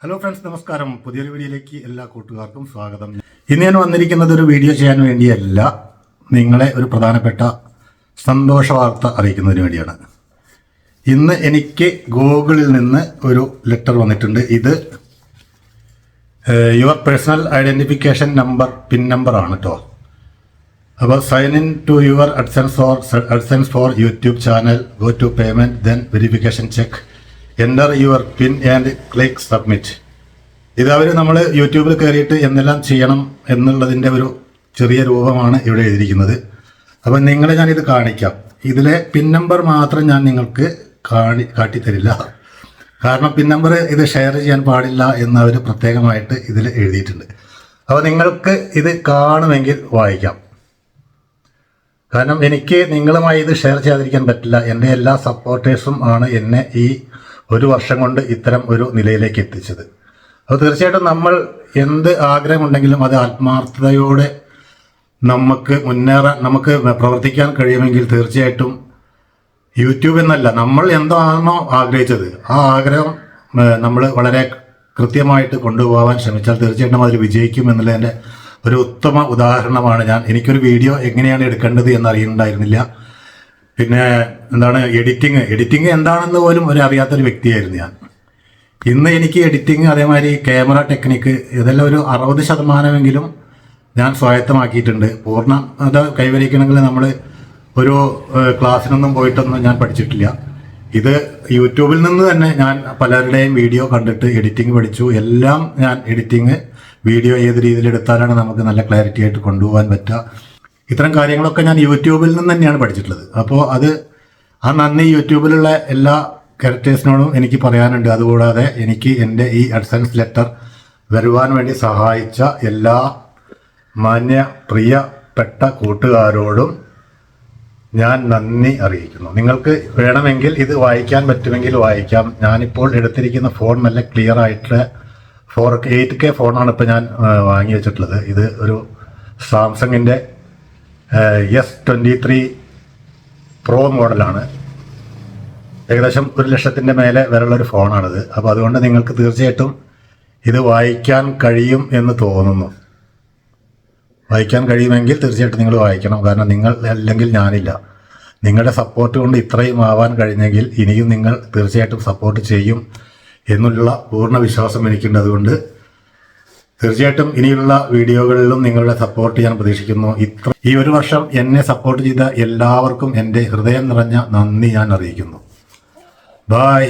Hello friends, നമസ്കാരം. പുതിയൊരു വീഡിയോയിലേക്ക് എല്ലാ കൂട്ടുകാർക്കും സ്വാഗതം. ഇന്ന് ഞാൻ വന്നിരിക്കുന്നത് ഒരു വീഡിയോ ചെയ്യാൻ വേണ്ടിയല്ല, നിങ്ങളെ ഒരു പ്രധാനപ്പെട്ട സന്തോഷ വാർത്ത അറിയിക്കുന്നതിന് വേണ്ടിയാണ്. ഇന്ന് എനിക്ക് ഗൂഗിളിൽ നിന്ന് ഒരു ലെറ്റർ വന്നിട്ടുണ്ട്. ഇത് your personal identification number, PIN number ആണ് കേട്ടോ. അപ്പോൾ sign in to your AdSense for YouTube channel, go to payment, then verification check, enter your PIN and click submit. ഇത് നമ്മൾ യൂട്യൂബിൽ കയറിയിട്ട് എന്തെല്ലാം ചെയ്യണം എന്നുള്ളതിൻ്റെ ഒരു ചെറിയ രൂപമാണ് ഇവിടെ എഴുതിയിരിക്കുന്നത്. അപ്പം നിങ്ങളെ ഞാനിത് കാണിക്കാം. ഇതിലെ പിൻ നമ്പർ മാത്രം ഞാൻ നിങ്ങൾക്ക് കാട്ടിത്തരില്ല, കാരണം പിൻ നമ്പർ ഇത് ഷെയർ ചെയ്യാൻ പാടില്ല എന്നവർ പ്രത്യേകമായിട്ട് ഇതിൽ എഴുതിയിട്ടുണ്ട്. അപ്പോൾ നിങ്ങൾക്ക് ഇത് കാണുമെങ്കിൽ വായിക്കാം. കാരണം എനിക്ക് നിങ്ങളുമായി ഇത് ഷെയർ ചെയ്യാതിരിക്കാൻ പറ്റില്ല. എൻ്റെ എല്ലാ സപ്പോർട്ടേഴ്സും ആണ് എന്നെ ഈ ഒരു വർഷം കൊണ്ട് ഇത്തരം ഒരു നിലയിലേക്ക് എത്തിച്ചത്. അപ്പോൾ തീർച്ചയായിട്ടും നമ്മൾ എന്ത് ആഗ്രഹമുണ്ടെങ്കിലും അത് ആത്മാർത്ഥതയോടെ നമുക്ക് മുന്നേറാൻ, നമുക്ക് പ്രവർത്തിക്കാൻ കഴിയുമെങ്കിൽ തീർച്ചയായിട്ടും യൂട്യൂബ് എന്നല്ല, നമ്മൾ എന്താണോ ആഗ്രഹിച്ചത് ആ ആഗ്രഹം നമ്മൾ വളരെ കൃത്യമായിട്ട് കൊണ്ടുപോകാൻ ശ്രമിച്ചാൽ തീർച്ചയായിട്ടും അതിൽ വിജയിക്കും എന്നുള്ളതിൻ്റെ ഒരു ഉത്തമ ഉദാഹരണമാണ് ഞാൻ. എനിക്കൊരു വീഡിയോ എങ്ങനെയാണ് എടുക്കേണ്ടത് എന്നറിയുന്നുണ്ടായിരുന്നില്ല. പിന്നെ എഡിറ്റിംഗ് എന്താണെന്ന് പോലും അറിയാത്തൊരു വ്യക്തിയായിരുന്നു ഞാൻ. ഇന്ന് എനിക്ക് എഡിറ്റിംഗ്, അതേമാതിരി ക്യാമറ ടെക്നിക്ക്, ഇതെല്ലാം ഒരു 60% ഞാൻ സ്വായത്തമാക്കിയിട്ടുണ്ട്. പൂർണ്ണം അത് കൈവരിക്കണമെങ്കിൽ നമ്മൾ ഒരു ക്ലാസ്സിനൊന്നും പോയിട്ടൊന്നും ഞാൻ പഠിച്ചിട്ടില്ല. ഇത് യൂട്യൂബിൽ നിന്ന് തന്നെ ഞാൻ പലരുടെയും വീഡിയോ കണ്ടിട്ട് എഡിറ്റിംഗ് പഠിച്ചു. എല്ലാം ഞാൻ എഡിറ്റിംഗ് വീഡിയോ ഏത് രീതിയിൽ എടുത്താലാണ് നമുക്ക് നല്ല ക്ലാരിറ്റി ആയിട്ട് കൊണ്ടുപോകാൻ പറ്റുക, ഇത്തരം കാര്യങ്ങളൊക്കെ ഞാൻ യൂട്യൂബിൽ നിന്ന് തന്നെയാണ് പഠിച്ചിട്ടുള്ളത്. അപ്പോൾ ആ നന്ദി യൂട്യൂബിലുള്ള എല്ലാ ക്യാരക്ടേഴ്സിനോടും എനിക്ക് പറയാനുണ്ട്. അതുകൂടാതെ എനിക്ക് എൻ്റെ ഈ അഡ്സൻസ് ലെറ്റർ വരുവാൻ വേണ്ടി സഹായിച്ച എല്ലാ പ്രിയപ്പെട്ട കൂട്ടുകാരോടും ഞാൻ നന്ദി അറിയിക്കുന്നു. നിങ്ങൾക്ക് വേണമെങ്കിൽ ഇത് വായിക്കാൻ പറ്റുമെങ്കിൽ വായിക്കാം. ഞാനിപ്പോൾ എടുത്തിരിക്കുന്ന ഫോൺ നല്ല ക്ലിയർ ആയിട്ടുള്ള 8K ഫോണാണ് ഇപ്പോൾ ഞാൻ വാങ്ങി വെച്ചിട്ടുള്ളത്. ഇത് ഒരു സാംസങ്ങിൻ്റെ S23 Pro മോഡലാണ്. ഏകദേശം 1 ലക്ഷത്തിൻ്റെ മേലെ വരെയുള്ളൊരു ഫോണാണിത്. അപ്പോൾ അതുകൊണ്ട് നിങ്ങൾക്ക് തീർച്ചയായിട്ടും ഇത് വായിക്കാൻ കഴിയും എന്ന് തോന്നുന്നു. വായിക്കാൻ കഴിയുമെങ്കിൽ തീർച്ചയായിട്ടും നിങ്ങൾ വായിക്കണം. കാരണം നിങ്ങൾ അല്ലെങ്കിൽ ഞാനില്ല. നിങ്ങളുടെ സപ്പോർട്ട് കൊണ്ട് ഇത്രയും ആവാൻ കഴിഞ്ഞെങ്കിൽ ഇനിയും നിങ്ങൾ തീർച്ചയായിട്ടും സപ്പോർട്ട് ചെയ്യും എന്നുള്ള പൂർണ്ണ വിശ്വാസം എനിക്കുണ്ട്. അതുകൊണ്ട് തീർച്ചയായിട്ടും ഇനിയുള്ള വീഡിയോകളിലും നിങ്ങളുടെ സപ്പോർട്ട് ഞാൻ പ്രതീക്ഷിക്കുന്നു. ഈ ഒരു വർഷം എന്നെ സപ്പോർട്ട് ചെയ്ത എല്ലാവർക്കും എൻ്റെ ഹൃദയം നിറഞ്ഞ നന്ദി ഞാൻ അറിയിക്കുന്നു. ബായ്.